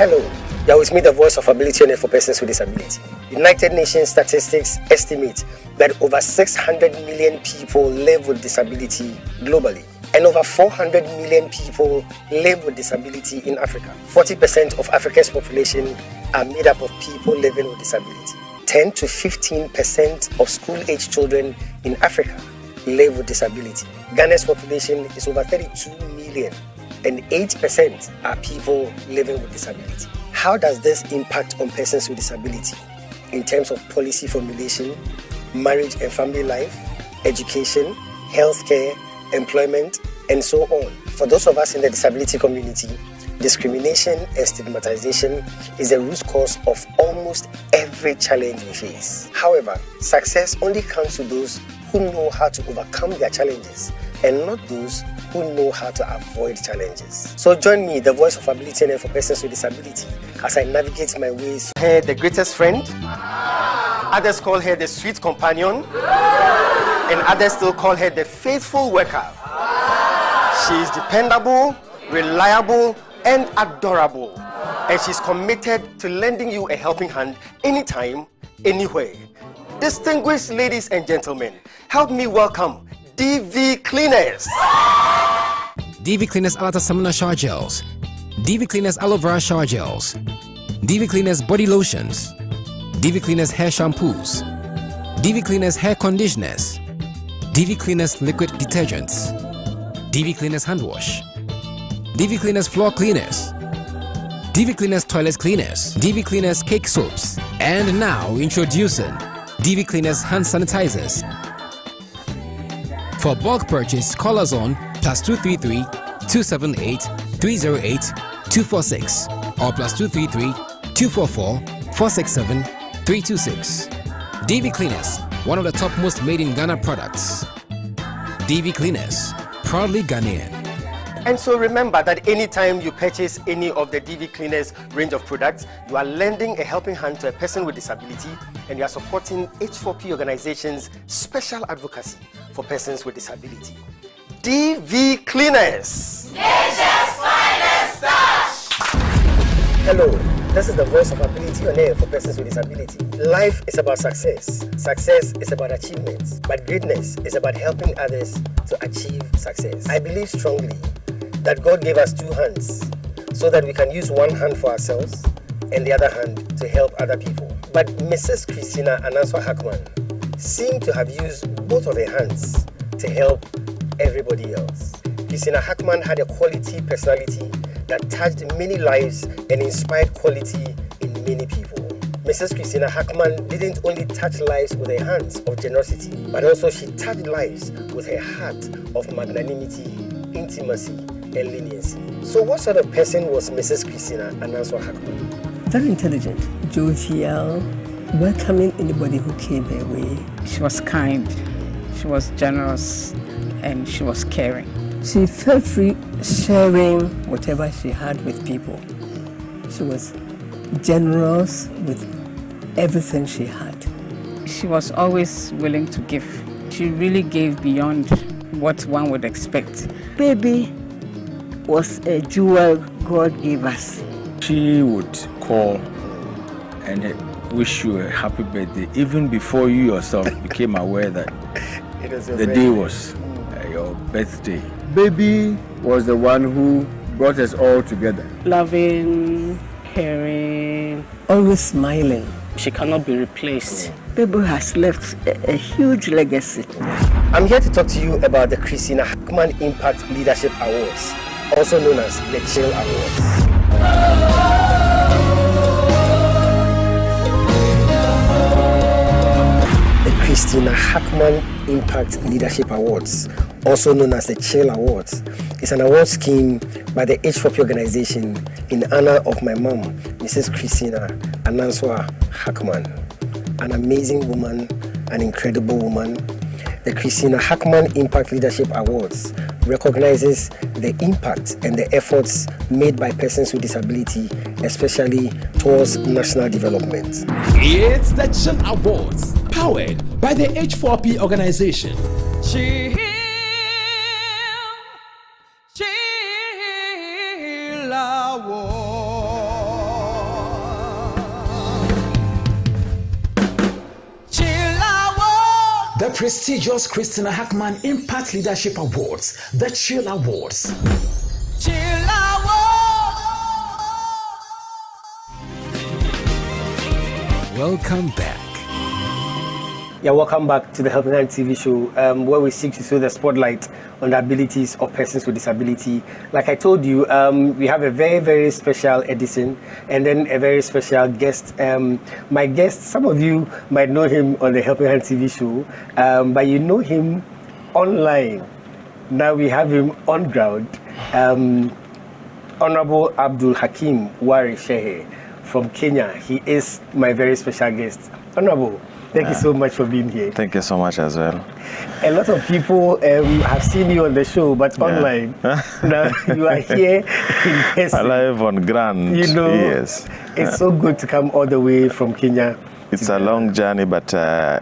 Hello, you're with me, the voice of ability on air for persons with disability. United Nations statistics estimate that over 600 million people live with disability globally, and over 400 million people live with disability in Africa. 40% of Africa's population are made up of people living with disability. 10 to 15% of school-age children in Africa live with disability. Ghana's population is over 32 million, and 8% are people living with disability. How does this impact on persons with disability in terms of policy formulation, marriage and family life, education, healthcare, employment, and so on? For those of us in the disability community, discrimination and stigmatization is the root cause of almost every challenge we face. However, success only comes to those who know how to overcome their challenges and not those who know how to avoid challenges. So join me, the voice of ability and for persons with disability, as I navigate my ways. Her the greatest friend, others call her the sweet companion, and others still call her the faithful worker. She is dependable, reliable, and adorable, and she's committed to lending you a helping hand anytime, anywhere. Distinguished ladies and gentlemen, help me welcome DV Cleaners. DV Cleaners Alata Samana Shower Gels, DV Cleaners Aloe Vera Shower Gels, DV Cleaners Body Lotions, DV Cleaners Hair Shampoos, DV Cleaners Hair Conditioners, DV Cleaners Liquid Detergents, DV Cleaners Hand Wash, DV Cleaners Floor Cleaners, DV Cleaners Toilet Cleaners, DV Cleaners Cake Soaps, and now introducing DV Cleaners Hand Sanitizers. For bulk purchase, call us on +233 278 308 246 or +233 244 467 326. DV Cleaners, one of the top most made in Ghana products. DV Cleaners, proudly Ghanaian. And so remember that anytime you purchase any of the DV Cleaners range of products, you are lending a helping hand to a person with disability, and you are supporting H4P Organization's special advocacy for persons with disability. DV Cleaners, Nature's finest touch. Hello, this is the voice of ability on air for persons with disability. Life is about success. Success is about achievements, but greatness is about helping others to achieve success. I believe strongly that God gave us two hands so that we can use one hand for ourselves and the other hand to help other people. But Mrs. Christina Ananswa Hackman seemed to have used both of her hands to help everybody else. Christina Hackman had a quality personality that touched many lives and inspired quality in many people. Mrs. Christina Hackman didn't only touch lives with her hands of generosity, but also she touched lives with her heart of magnanimity, intimacy, and leniency. So what sort of person was Mrs. Christina Ananswa Hackman? Very intelligent, jovial, welcoming anybody who came her way. She was kind, she was generous, and she was caring. She felt free sharing whatever she had with people. She was generous with everything she had. She was always willing to give. She really gave beyond what one would expect. Baby was a jewel God gave us. She would call and wish you a happy birthday even before you yourself became aware that the day was your birthday. Baby was the one who brought us all together. Loving, caring, always smiling. She cannot be replaced. Baby has left a huge legacy. I'm here to talk to you about the Christina Hackman Impact Leadership Awards, also known as the Chill Awards. The Christina Hackman Impact Leadership Awards, also known as the Chill Awards, is an award scheme by the H4P Organization in honor of my mom, Mrs. Christina Ananswa Hackman, an amazing woman, an incredible woman. The Christina Hackman Impact Leadership Awards recognizes the impact and the efforts made by persons with disability, especially towards national development. It's the Chill Awards, powered by the H4P Organization. Chill Awards. prestigious Christina Hackman Impact Leadership Awards, the Chill Awards. Chill Welcome back. Yeah, welcome back to the Helping Hand TV show, where we seek to throw the spotlight on the abilities of persons with disability. Like I told you, we have a very, very special edition and then a very special guest. My guest, some of you might know him on the Helping Hand TV show, but you know him online. Now we have him on ground. Honorable Abdul Hakim Wari Shehe from Kenya. He is my very special guest. Honorable, thank you so much for being here. Thank you so much as well. A lot of people have seen you on the show, but online. Now you are here in person. Alive on ground. You know, yes. It's so good to come all the way from Kenya. It's a long journey, but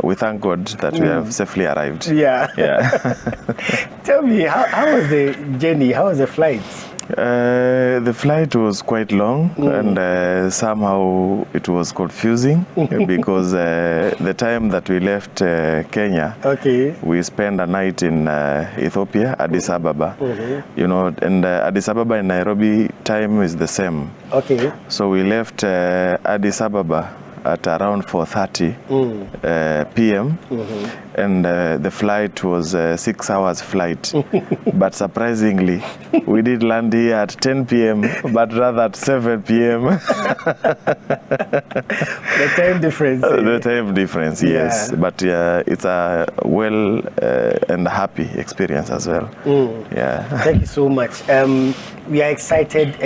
we thank God that we have safely arrived. Yeah. Tell me, how was the journey? How was the flight? The flight was quite long and somehow it was confusing because the time that we left Kenya, we spent a night in Ethiopia, Addis Ababa. You know, and Addis Ababa and Nairobi time is the same. So we left Addis Ababa at around 4:30 p.m. And the flight was a 6 hours flight. But surprisingly, we did land here at 10 p.m. but rather at 7 p.m. The time difference. The time difference, yes. But it's a well and happy experience as well. Thank you so much. We are excited.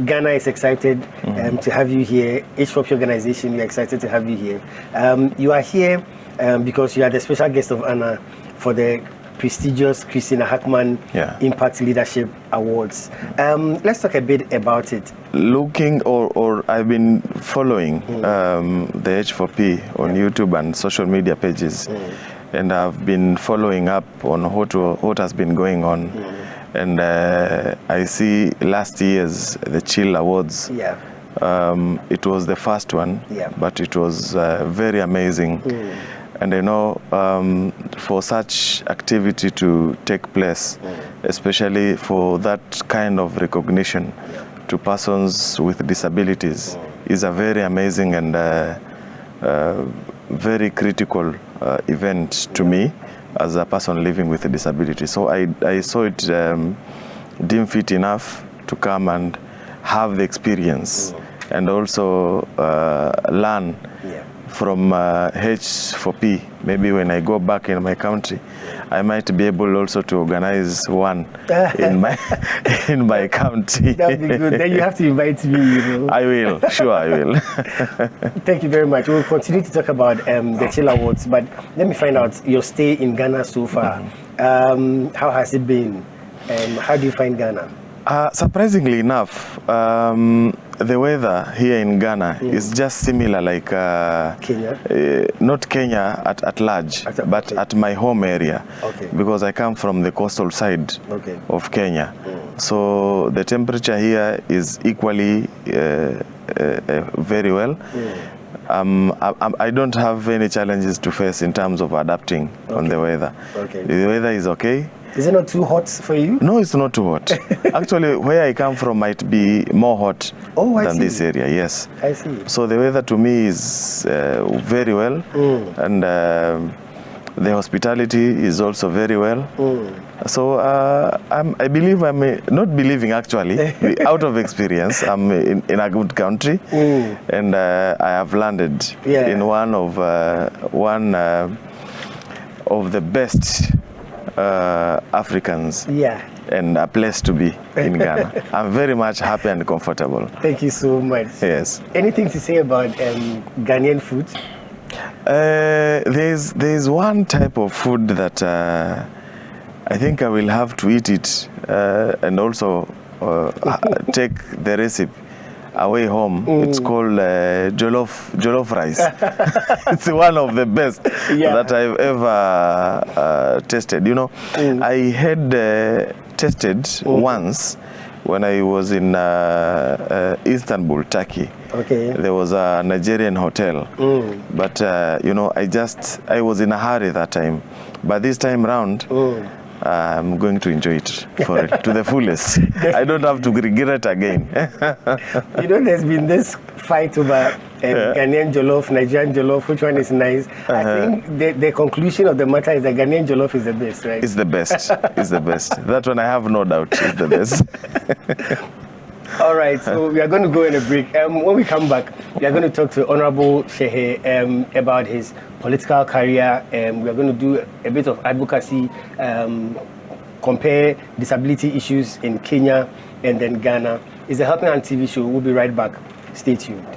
Ghana is excited to have you here. H4P Organization, we are excited to have you here. You are here because you are the special guest of honor for the prestigious Christina Hackman Impact Leadership Awards. Let's talk a bit about it. Looking or I've been following the H4P on YouTube and social media pages, and I've been following up on what has been going on. And I see last year's the Chill Awards. It was the first one, but it was very amazing. And I know for such activity to take place, especially for that kind of recognition to persons with disabilities, is a very amazing and very critical event to me as a person living with a disability. So I saw it deemed fit enough to come and have the experience and also learn from H4P. Maybe when I go back in my country, I might be able also to organize one in my country. That would be good. Then you have to invite me, you know. I will, sure I will. Thank you very much. We'll continue to talk about the Chill Awards, but let me find out your stay in Ghana so far. How has it been? How do you find Ghana? Surprisingly enough, the weather here in Ghana is just similar like Kenya? Not Kenya at large, but at my home area, because I come from the coastal side of Kenya. So the temperature here is equally very well. I don't have any challenges to face in terms of adapting on the weather. The weather is okay. Is it not too hot for you? No, it's not too hot. Actually, where I come from might be more hot than this area, yes. I see. So the weather to me is very well, and the hospitality is also very well. So I believe not believing actually, out of experience, I'm in a good country, and I have landed in one of the best Africans and a place to be in Ghana. I'm very much happy and comfortable. Thank you so much. Yes. Anything to say about Ghanaian food? There's one type of food that I think I will have to eat it and also take the recipe away home. It's called jollof rice. It's one of the best that I've ever tasted. You know, I had tasted once when I was in Istanbul, Turkey. Okay. There was a Nigerian hotel, but you know, I was in a hurry that time. But this time round, I'm going to enjoy it to the fullest. I don't have to regret again. You know, there's been this fight over Ghanaian jollof, Nigerian jollof, which one is nice. I think the conclusion of the matter is that Ghanaian jollof is the best, right? It's the best. It's the best. That one I have no doubt is the best. All right, so we are going to go in a break. When we come back, we are going to talk to Honorable Shehe about his political career. We are going to do a bit of advocacy, compare disability issues in Kenya and then Ghana. It's a Helping Hand TV show. We'll be right back. Stay tuned.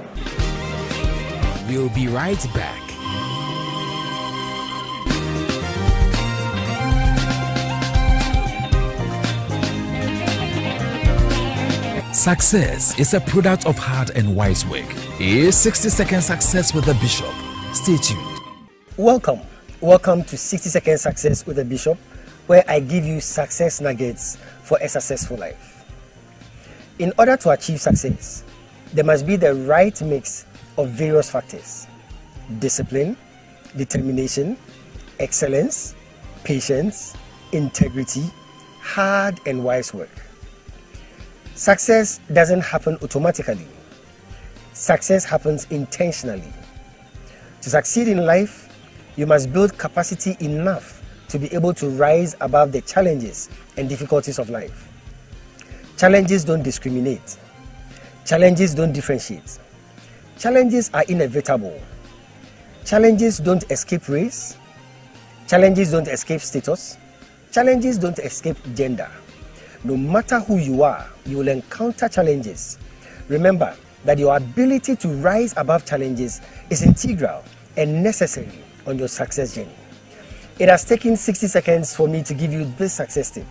We'll be right back. Success is a product of hard and wise work. Here's 60-second success with the Bishop. Stay tuned. Welcome to 60-second success with the Bishop, where I give you success nuggets for a successful life. In order to achieve success, there must be the right mix of various factors: discipline, determination, excellence, patience, integrity, hard and wise work. Success doesn't happen automatically. Success happens intentionally. To succeed in life, you must build capacity enough to be able to rise above the challenges and difficulties of life. Challenges don't discriminate. Challenges don't differentiate. Challenges are inevitable. Challenges don't escape race. Challenges don't escape status. Challenges don't escape gender. No matter who you are, you will encounter challenges. Remember that your ability to rise above challenges is integral and necessary on your success journey. It has taken 60 seconds for me to give you this success tip,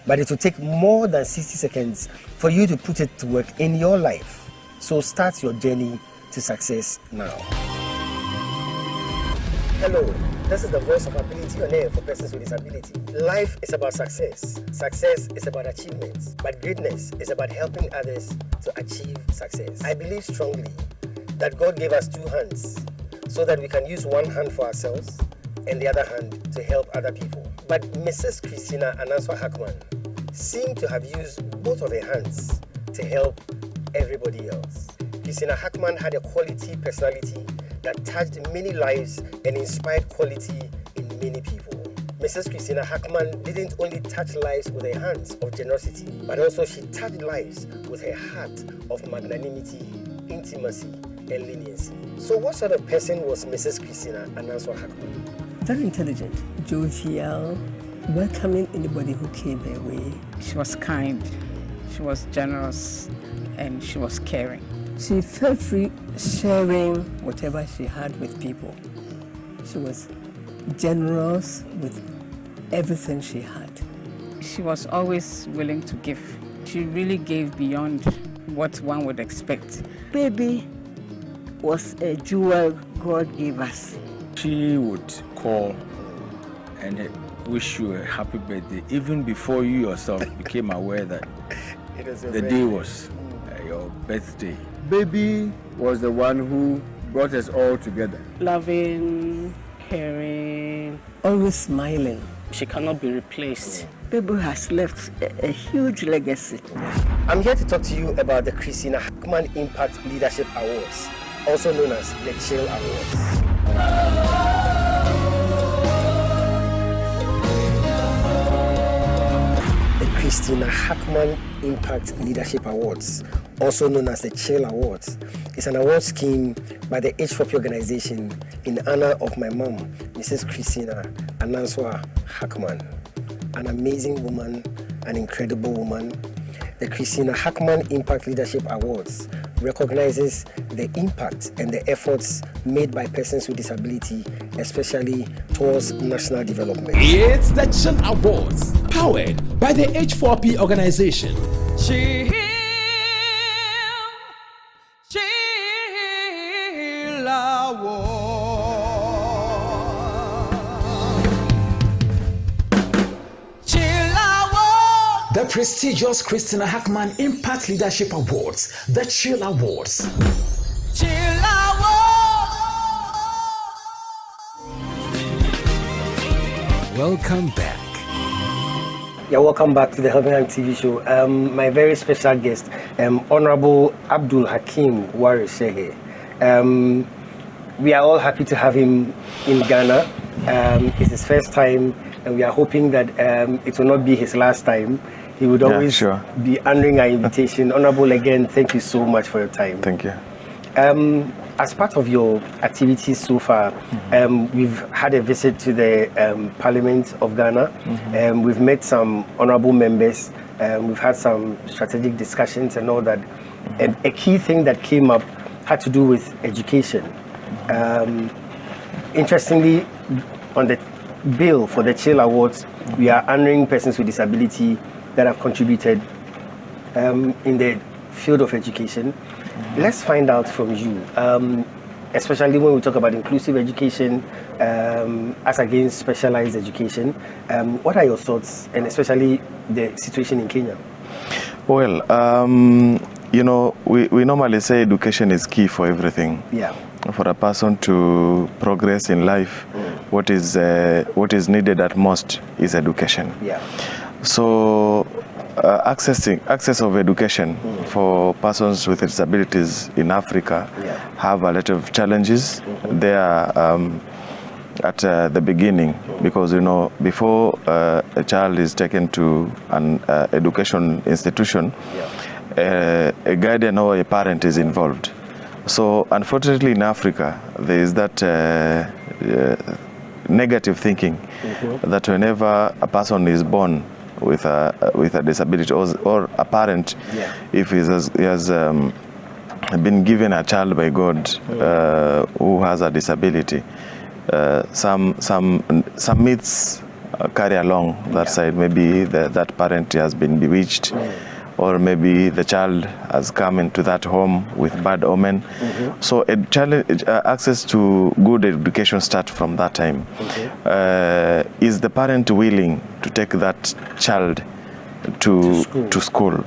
but it will take more than 60 seconds for you to put it to work in your life. So start your journey to success now. Hello, this is the voice of ability on air for persons with disability. Life is about success. Success is about achievements, but greatness is about helping others to achieve success. I believe strongly that God gave us two hands so that we can use one hand for ourselves and the other hand to help other people. But Mrs. Christina Ananswa Hackman seemed to have used both of her hands to help everybody else. Christina Hackman had a quality personality that touched many lives and inspired quality in many people. Mrs. Christina Hackman didn't only touch lives with her hands of generosity, but also she touched lives with her heart of magnanimity, intimacy, and leniency. So what sort of person was Mrs. Christina Ananswa Hackman? Very intelligent, jovial, welcoming anybody who came her way. She was kind, she was generous, and she was caring. She felt free sharing whatever she had with people. She was generous with everything she had. She was always willing to give. She really gave beyond what one would expect. Baby was a jewel God gave us. She would call and wish you a happy birthday even before you yourself became aware that the day was your birthday. Baby was the one who brought us all together. Loving, caring, always smiling. She cannot be replaced. Baby has left a huge legacy. I'm here to talk to you about the Christina Hackman Impact Leadership Awards, also known as the Chill Awards. Christina Hackman Impact Leadership Awards, also known as the Chill Awards, is an award scheme by the H4P Organization in honor of my mom, Mrs. Christina Ananswa Hackman, an amazing woman, an incredible woman. The Christina Hackman Impact Leadership Awards recognizes the impact and the efforts made by persons with disability, especially towards national development. It's the Chill Awards, powered by the H4P Organization. Chill Awards. The The prestigious Christina Hackman Impact Leadership Awards, the Chill Awards. Welcome back. Yeah, welcome back to the Helping Hand TV show. My very special guest, Honorable Abdul Hakim Wari Shehe. We are all happy to have him in Ghana. It's his first time, and we are hoping that it will not be his last time. He would always be honoring our invitation. Honorable, again, thank you so much for your time. Thank you. As part of your activities so far, we've had a visit to the Parliament of Ghana. We've met some honorable members. We've had some strategic discussions and all that. And a key thing that came up had to do with education. Interestingly, on the bill for the Chill Awards, we are honoring persons with disability that have contributed in the field of education. Let's find out from you, especially when we talk about inclusive education as against specialized education. What are your thoughts, and especially the situation in Kenya? Well, you know, we normally say education is key for everything. Yeah. For a person to progress in life, what is needed at most is education. Yeah. So access of education for persons with disabilities in Africa have a lot of challenges there at the beginning, because, you know, before a child is taken to an education institution, a guardian or a parent is involved. So unfortunately in Africa there is that negative thinking that whenever a person is born with a disability, or a parent, if he has been given a child by God who has a disability, some myths carry along that side. Maybe that parent has been bewitched, or maybe the child has come into that home with bad omen. So access to good education starts from that time. Is the parent willing to take that child to school?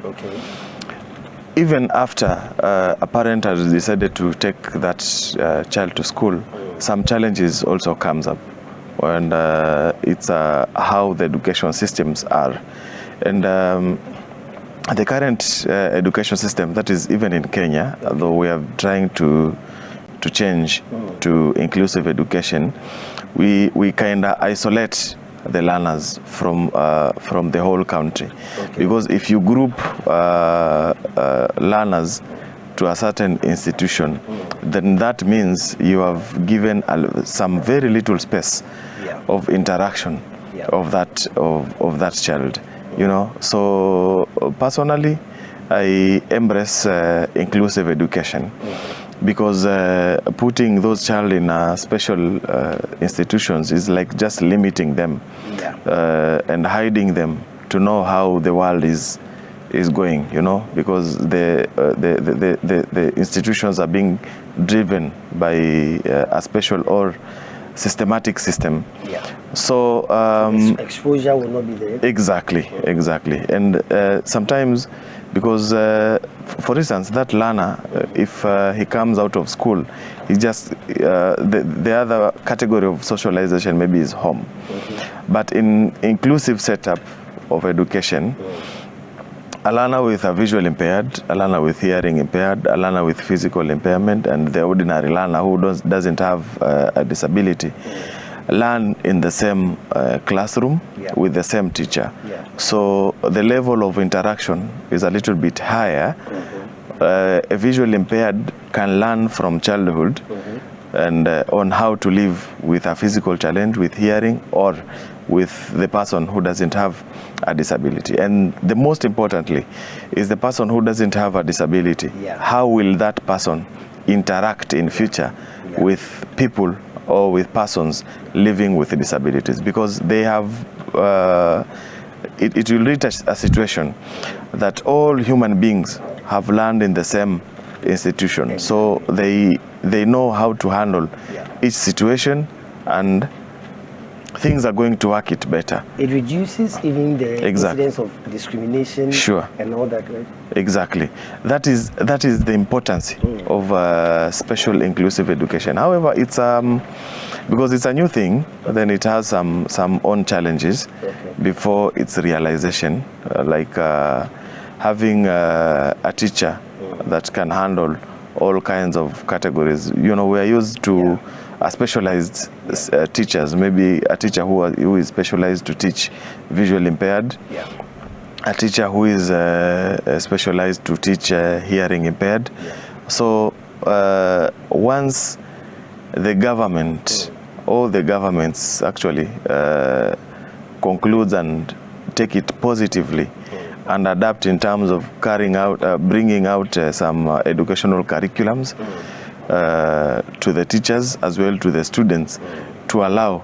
Even after a parent has decided to take that child to school, some challenges also comes up, and it's how the education systems are. And the current education system, that is even in Kenya, although we are trying to change to inclusive education, we kind of isolate the learners from the whole country. Because if you group learners to a certain institution, then that means you have given some very little space of interaction of that child. You know, so personally, I embrace inclusive education, because putting those child in special institutions is like just limiting them and hiding them to know how the world is going. You know, because the institutions are being driven by a special or systematic system. So exposure will not be there. Exactly. And sometimes, because for instance, that learner, if he comes out of school, he just the other category of socialization maybe is home. But in inclusive setup of education, a learner with a visual impaired, a learner with hearing impaired, a learner with physical impairment, and the ordinary learner who doesn't have a disability learn in the same classroom with the same teacher. So the level of interaction is a little bit higher. A visual impaired can learn from childhood and on how to live with a physical challenge, with hearing, or with the person who doesn't have a disability. And the most importantly is the person who doesn't have a disability. How will that person interact in future with people or with persons living with disabilities? Because they have it will reach a situation that all human beings have learned in the same institution. So they know how to handle each situation and things are going to work it better. It reduces even the incidence of discrimination and all that, right? Exactly. That is the importance of special inclusive education. However, it's because it's a new thing, then it has some own challenges before its realization, like having a teacher that can handle all kinds of categories. We are used to specialized teachers, maybe a teacher who is specialized to teach visually impaired, a teacher who is specialized to teach hearing impaired. So once the government, all the governments actually concludes and take it positively and adapt in terms of bringing out some educational curriculums to the teachers as well to the students to allow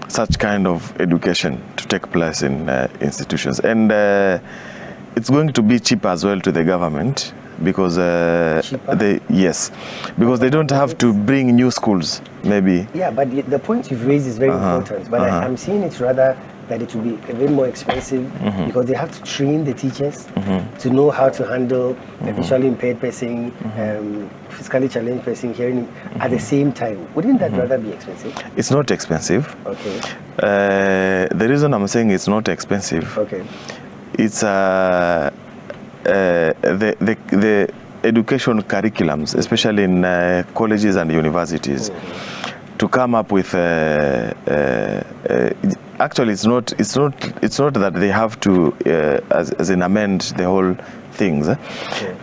such kind of education to take place in institutions. And it's going to be cheaper as well to the government because because they don't have to bring new schools, maybe. Yeah, but the point you've raised is very important. But I'm seeing it rather that it will be a bit more expensive because they have to train the teachers to know how to handle a visually impaired person, physically challenged person, hearing at the same time. Wouldn't that rather be expensive? It's not expensive. Okay. The reason I'm saying it's not expensive, it's the education curriculums, especially in colleges and universities, to come up with actually it's not that they have to as in amend the whole things.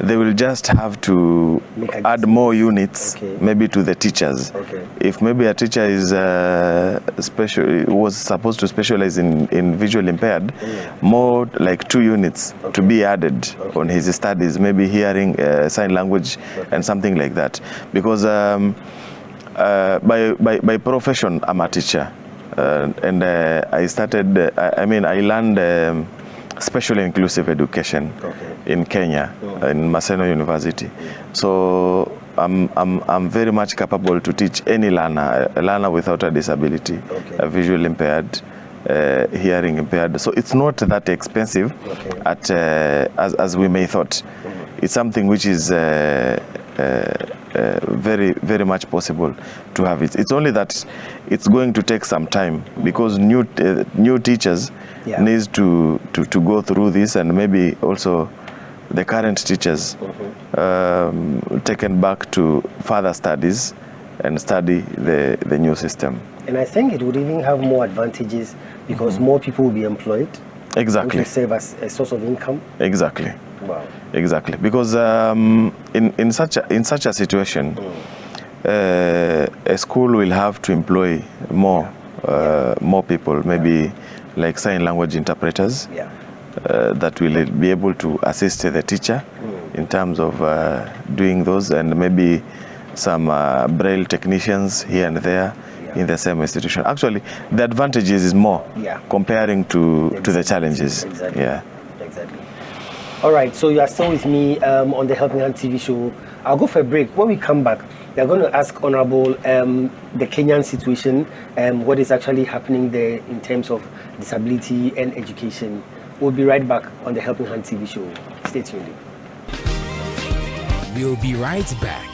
They will just have to add more units maybe to the teachers. If maybe a teacher is was supposed to specialize in visually impaired, more like 2 units to be added on his studies, maybe hearing, sign language and something like that, because by profession I'm a teacher, and I learned special inclusive education in Kenya, in Maseno University. So I'm very much capable to teach any learner, a learner without a disability, a visually impaired, hearing impaired. So it's not that expensive as we may thought. It's something which is very, very much possible to have it. It's only that it's going to take some time because new teachers needs to go through this, and maybe also the current teachers taken back to further studies and study the new system. And I think it would even have more advantages because more people will be employed. Exactly. Which will serve as a source of income. Exactly. Wow. Exactly, because in such a situation, a school will have to employ more people, maybe like sign language interpreters, that will be able to assist the teacher in terms of doing those, and maybe some braille technicians here and there in the same institution. Actually, the advantages is more comparing to the challenges. Exactly. Yeah. Exactly. All right, so you are still with me on the Helping Hand TV show. I'll go for a break. When we come back, we are going to ask Honorable the Kenyan situation, what is actually happening there in terms of disability and education. We'll be right back on the Helping Hand TV show. Stay tuned. We'll be right back.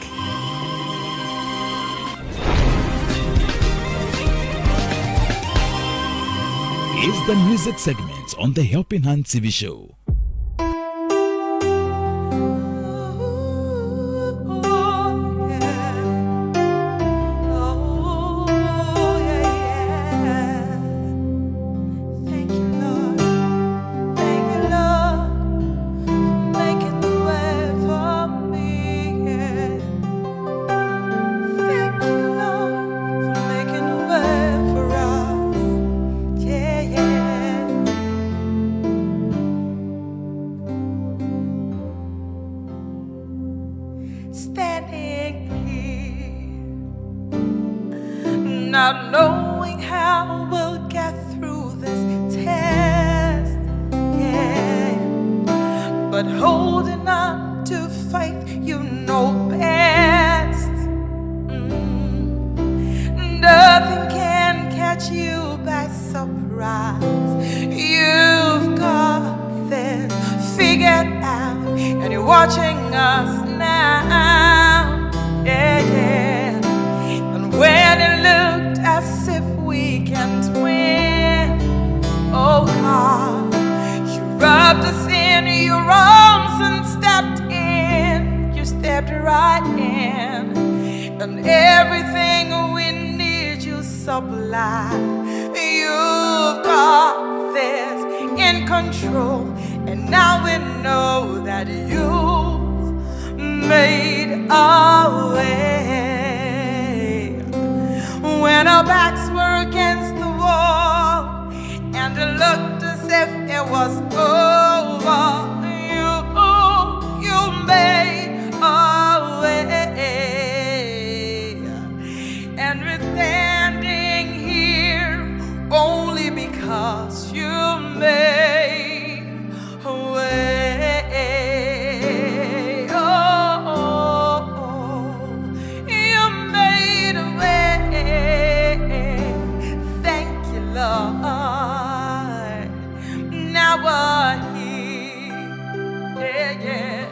Is the music segment on the Helping Hand TV show. Not knowing how we'll get through this test, but holding on to faith, you know best. Nothing can catch you by surprise. watching us now. Yeah, yeah. And when it looked as if we can't win, oh God, you rubbed us in your arms and stepped in. You stepped right in, and everything we need you supply. You've got this in control, and now we know that you made a way. When our backs were against the wall and it looked as if it was over, you made a way. And we're standing here only because you made a way. Oh, you made a way. Thank you, Lord. Now we're here, yeah, yeah.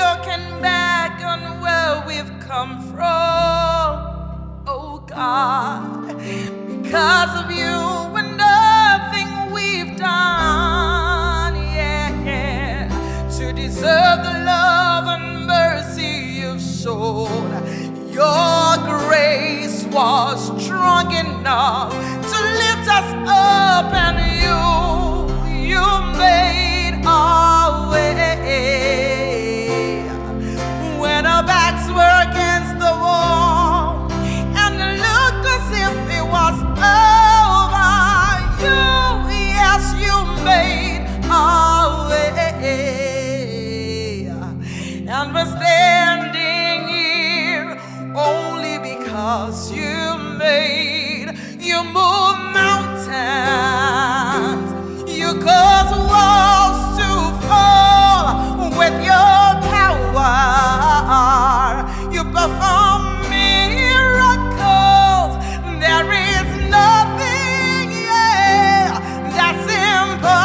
Looking back on where we've come from, oh God, because of you and nothing we've done, yeah, yeah, to deserve the love and mercy you've shown. Your grace was strong enough to lift us up, and you made our way. When our backs were against the wall and it looked as if it was over, yes, you made our way. And we're standing here only because you move mountains, you cause walls to fall with your power, you perform miracles. There is nothing, yeah, that's impossible.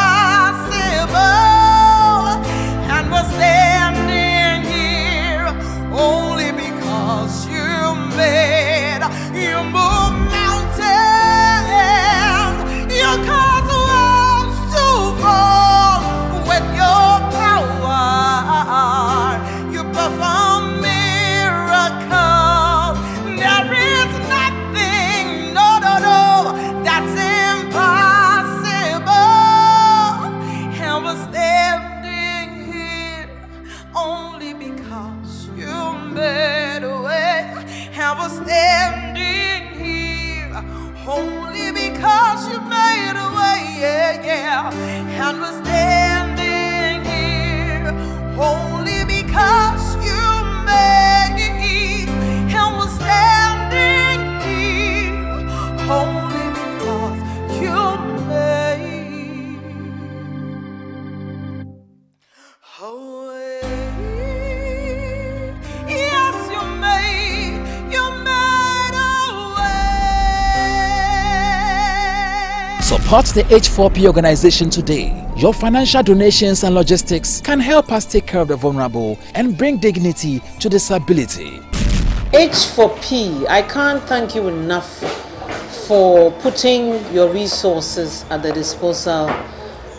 And we're standing here only because you move mountains, you cause walls to fall with your power, you perform miracles. There is nothing, no, that's impossible. And we're standing here only because you made a way. And we're standing here only because you made a way, yeah, yeah. And we're standing here only because you made it. And we're standing here only because you made a way. Yes, you made a way. Support the H4P organization today. Your financial donations and logistics can help us take care of the vulnerable and bring dignity to disability. H4P, I can't thank you enough for putting your resources at the disposal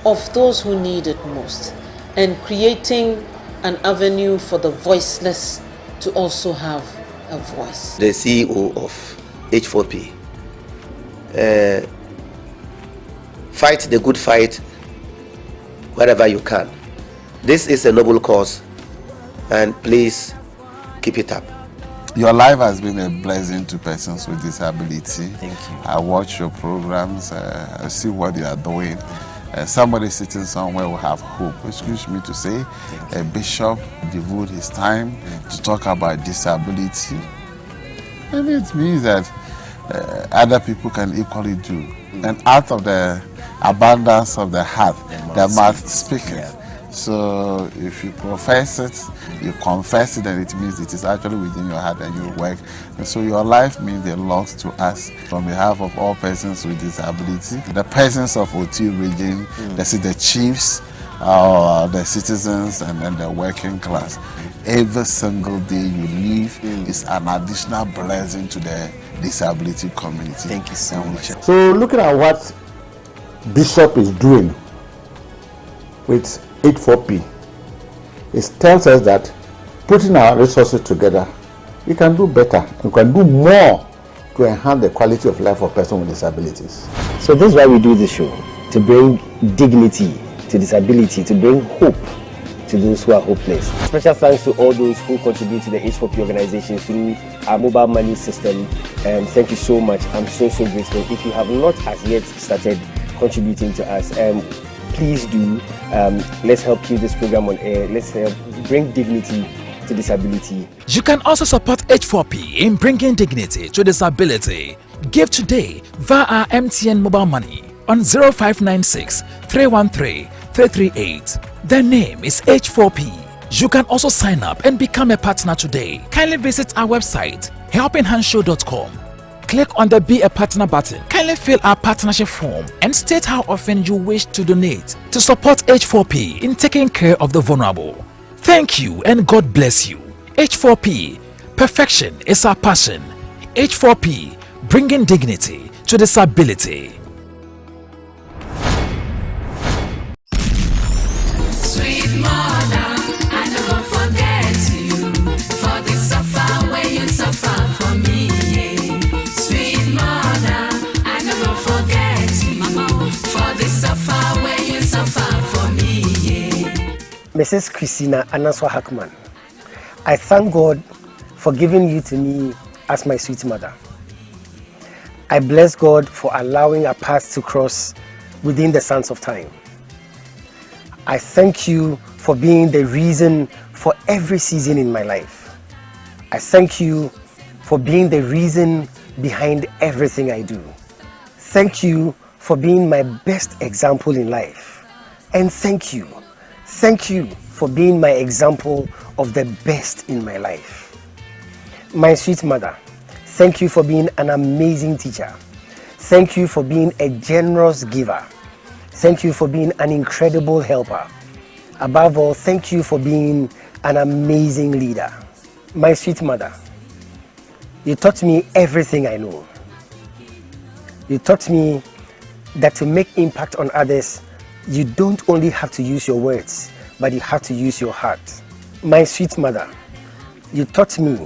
of those who need it most and creating an avenue for the voiceless to also have a voice. The CEO of H4P, fight the good fight wherever you can. This is a noble cause, and please keep it up. Your life has been a blessing to persons with disability. Thank you. I watch your programs, I see what you are doing. Somebody sitting somewhere will have hope. Excuse me to say, a bishop devote his time to talk about disability. And it means that other people can equally do. And out of the abundance of the heart, the mouth speaketh. Yeah. So if you profess it, you confess it, and it means it is actually within your heart and you work. And so your life means a lot to us. On behalf of all persons with disability, the persons of OT region, the chiefs, the citizens and the working class. Every single day you live is an additional blessing to the disability community. Thank you so much. So looking at what Bishop is doing with H4P, it tells us that putting our resources together, we can do better. We can do more to enhance the quality of life of persons with disabilities. So this is why we do this show, to bring dignity to disability, to bring hope to those who are hopeless. Special thanks to all those who contribute to the H4P organization through our mobile money system. Thank you so much. I'm so grateful. If you have not as yet started contributing to us, please do. Let's help keep this program on air. Let's help bring dignity to disability. You can also support H4P in bringing dignity to disability. Give today via our MTN mobile money on 0596 313 338. The name is H4P. You can also sign up and become a partner today. Kindly visit our website helpinghandshow.com. Click on the Be a Partner button. Kindly fill our partnership form and state how often you wish to donate to support H4P in taking care of the vulnerable. Thank you and God bless you. H4P, perfection is our passion. H4P, bringing dignity to disability. Sweet mother, I never forget you for the suffer where you suffer for me. Yeah. Sweet mother, I never forget you, Mama, for the suffer where you suffer for me. Yeah. Mrs. Christina Anaswa Hackman, I thank God for giving you to me as my sweet mother. I bless God for allowing our paths to cross within the sands of time. I thank you for being the reason for every season in my life. I thank you for being the reason behind everything I do. Thank you for being my best example in life. And thank you for being my example of the best in my life. My sweet mother, thank you for being an amazing teacher. Thank you for being a generous giver. Thank you for being an incredible helper. Above all, thank you for being an amazing leader. My sweet mother, you taught me everything I know. You taught me that to make impact on others, you don't only have to use your words, but you have to use your heart. My sweet mother, you taught me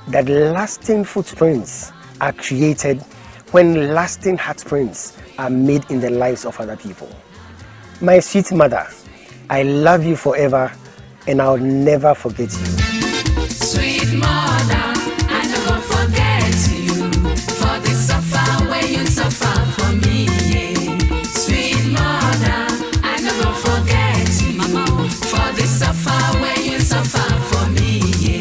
that lasting footprints are created when lasting heartprints are made in the lives of other people. My sweet mother, I love you forever and I'll never forget you. Sweet mother, I never forget you for the suffer where you suffer for me. Yeah. Sweet mother, I never forget you, Mama, for the suffer where you suffer for me. Yeah.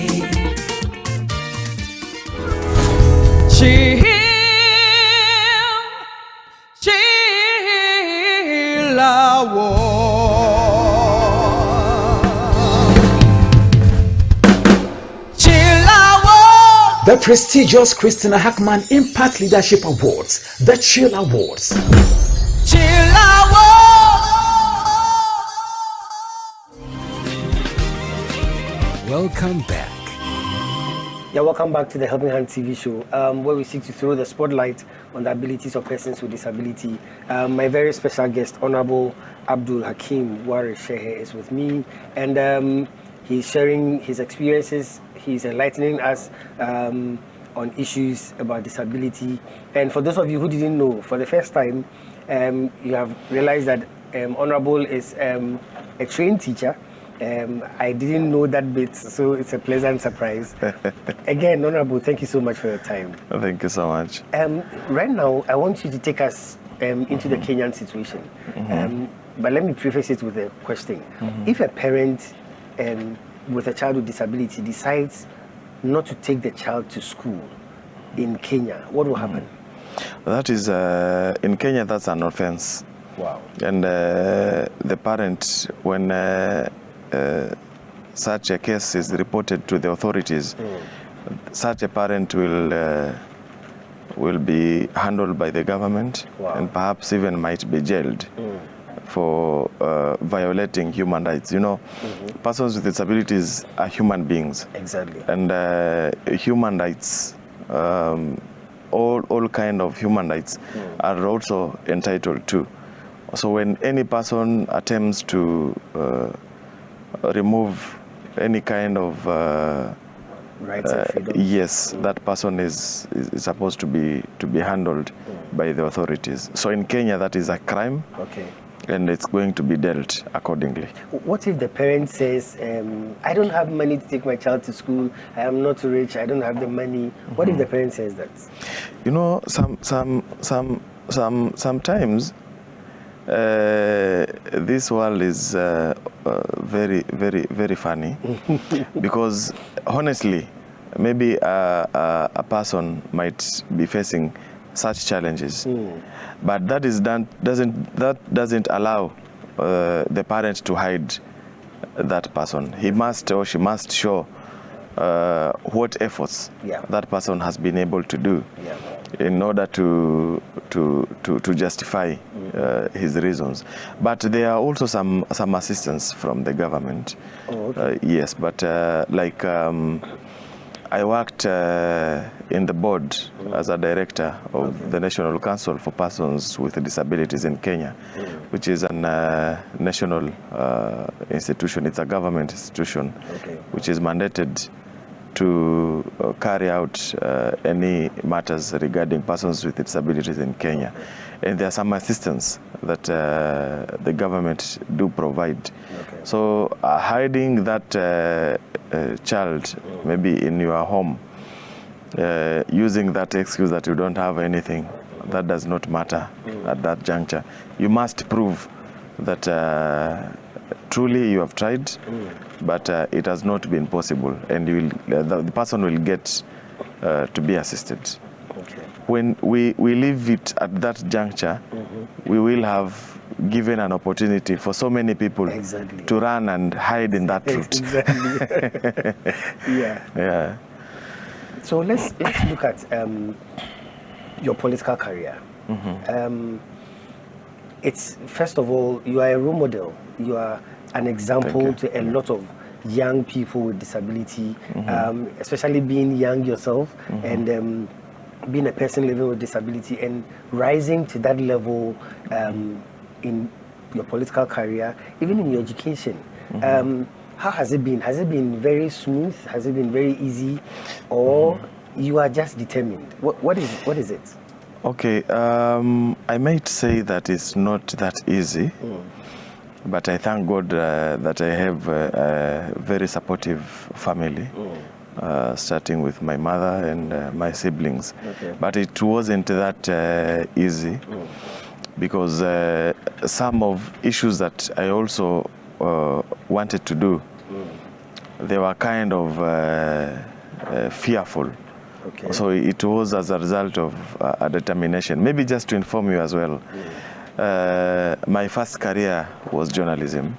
The prestigious Christina Hackman Impact Leadership Awards, the Chill Awards. Welcome back. Yeah, welcome back to the Helping Hand TV show, where we seek to throw the spotlight on the abilities of persons with disability. My very special guest, Honorable Abdul Hakim Ware Shehe, is with me, and he's sharing his experiences. He's enlightening us on issues about disability. And for those of you who didn't know, for the first time, you have realized that Honorable is a trained teacher. I didn't know that bit, so it's a pleasant surprise. Again, Honorable, thank you so much for your time. Thank you so much. Right now, I want you to take us into the Kenyan situation. But let me preface it with a question. If a parent with a child with disability decides not to take the child to school in Kenya, what will happen? That is, in Kenya, that's an offense. Wow. And the parent, when such a case is reported to the authorities, such a parent will be handled by the government. Wow. And perhaps even might be jailed. for violating human rights. You know, persons with disabilities are human beings. Exactly. And human rights, all kind of human rights are also entitled to. So when any person attempts to remove any kind of rights and freedoms. Yes, that person is supposed to be handled by the authorities. So in Kenya, that is a crime. Okay. And it's going to be dealt accordingly. What if the parent says, I don't have money to take my child to school, I am not rich, I don't have the money? What if the parent says that? You know, sometimes this world is very, very, very funny because honestly, maybe a person might be facing such challenges, but that doesn't allow the parent to hide that person. He must or she must show what efforts that person has been able to do in order to justify his reasons. But there are also some assistance from the government. Oh, okay. Yes, but like I worked in the board as a director of the National Council for Persons with Disabilities in Kenya, which is a national institution. It's a government institution which is mandated to carry out any matters regarding persons with disabilities in Kenya. And there are some assistance that the government do provide. So hiding that child maybe in your home, using that excuse that you don't have anything, that does not matter at that juncture. You must prove that truly you have tried, but it has not been possible, and you will, the person will get to be assisted. When we leave it at that juncture, we will have given an opportunity for so many people to run and hide in that route. Yeah. So let's look at your political career. It's, first of all, you are a role model. You are an example to a lot of young people with disability, especially being young yourself and being a person living with disability and rising to that level in your political career, even in your education. How has it been? Has it been very smooth? Has it been very easy? Or you are just determined? What is it? Okay, I might say that it's not that easy, but I thank God that I have a very supportive family, starting with my mother and my siblings. But it wasn't that easy because some of issues that I also wanted to do, they were kind of fearful. So it was as a result of a determination. Maybe just to inform you as well, my first career was journalism.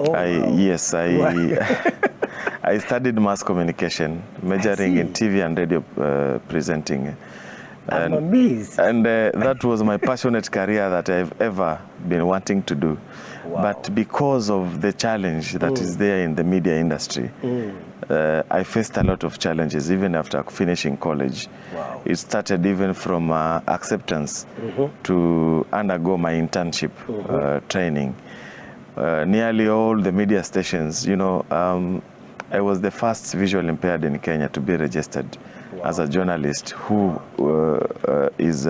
Yes, I studied mass communication, majoring in TV and radio presenting. I'm amazed. And that was my passionate career that I've ever been wanting to do. But because of the challenge that is there in the media industry, I faced a lot of challenges even after finishing college. It started even from acceptance to undergo my internship training. Nearly all the media stations, you know, I was the first visual impaired in Kenya to be registered as a journalist who is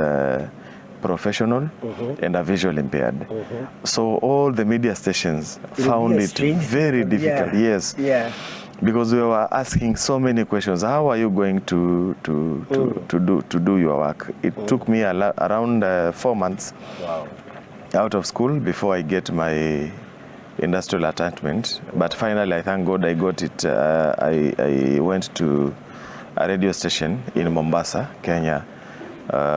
professional and a visual impaired. So all the media stations found it very difficult. Yes. Because we were asking so many questions. How are you going to do your work? It took me around 4 months out of school before I get my industrial attachment. But finally, I thank God I got it. I went to a radio station in Mombasa, Kenya,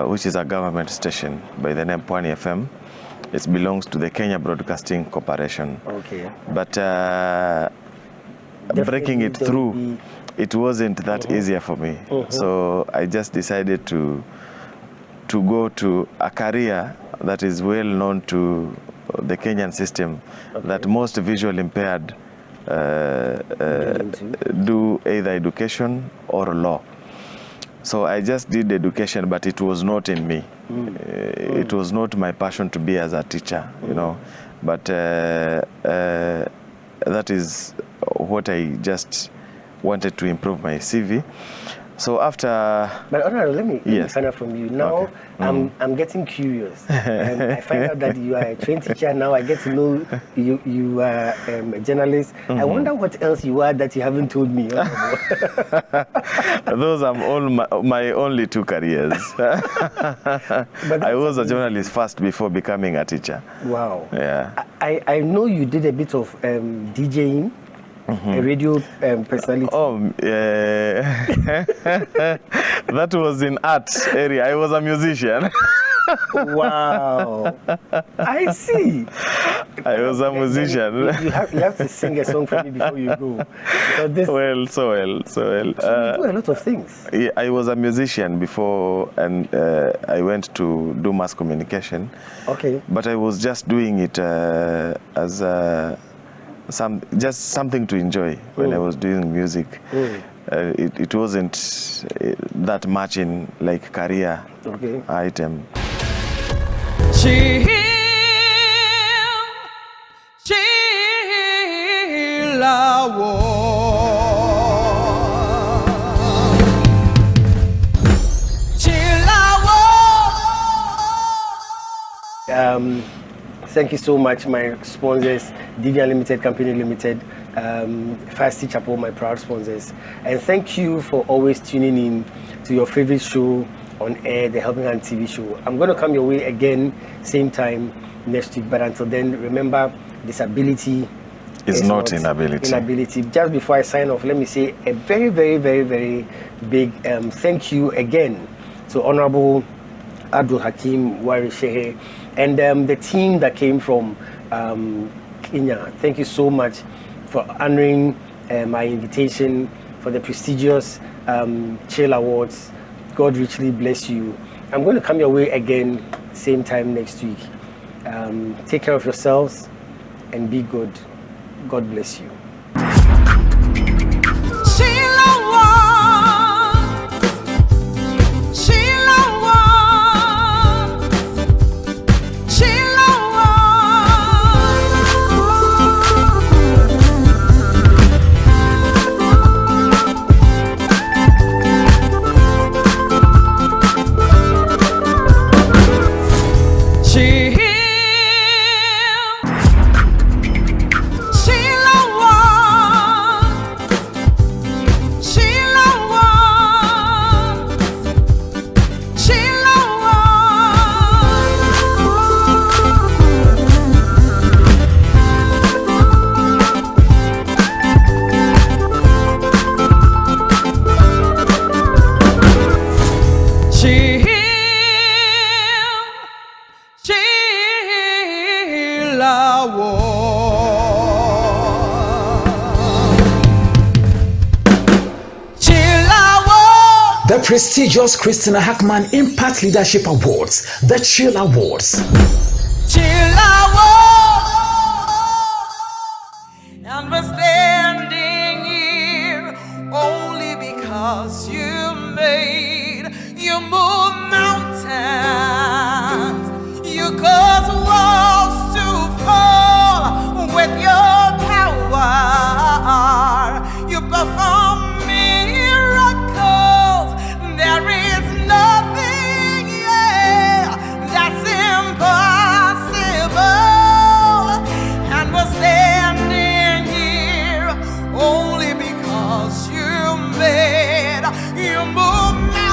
which is a government station by the name Pwani FM. It belongs to the Kenya Broadcasting Corporation. But breaking it through, it wasn't that easier for me. So I just decided to go to a career that is well known to the Kenyan system, that most visually impaired do either education or law. So I just did education, but it was not in me. It was not my passion to be as a teacher, you know. But that is what I just wanted to improve my CV. So after... But Honorable, let me find out from you. Now, I'm getting curious. And I find out that you are a trained teacher. Now I get to know you are a journalist. I wonder what else you are that you haven't told me. Those are all my only two careers. I was a journalist first before becoming a teacher. Wow. Yeah. I know you did a bit of DJing. A radio personality. Oh, that was in art area. I was a musician. Wow. I see. I was a musician. You have to sing a song for me before you go. So well. So you do a lot of things. Yeah, I was a musician before, and I went to do mass communication. Okay. But I was just doing it as just something to enjoy when I was doing music. It wasn't that much in like career item. Thank you so much, my sponsors, DV Unlimited Company Limited, Fast Chapel, my proud sponsors. And thank you for always tuning in to your favorite show on air, the Helping Hand TV show. I'm going to come your way again, same time next week. But until then, remember, disability is not inability. Just before I sign off, let me say a very, very, very, very big thank you again to Honorable Abdul Hakim Warishehe and the team that came from Kenya. Thank you so much for honoring my invitation for the prestigious Chill Awards. God richly bless you. I'm going to come your way again, same time next week. Take care of yourselves and be good. God bless you. The prestigious Christina Hackman Impact Leadership Awards, the Chill Awards. Chill Awards, and we're standing here only because you move mountains, you cause walls to fall with your power, you perform miracles. There is nothing, that's impossible. And we're standing here only because you move mountains.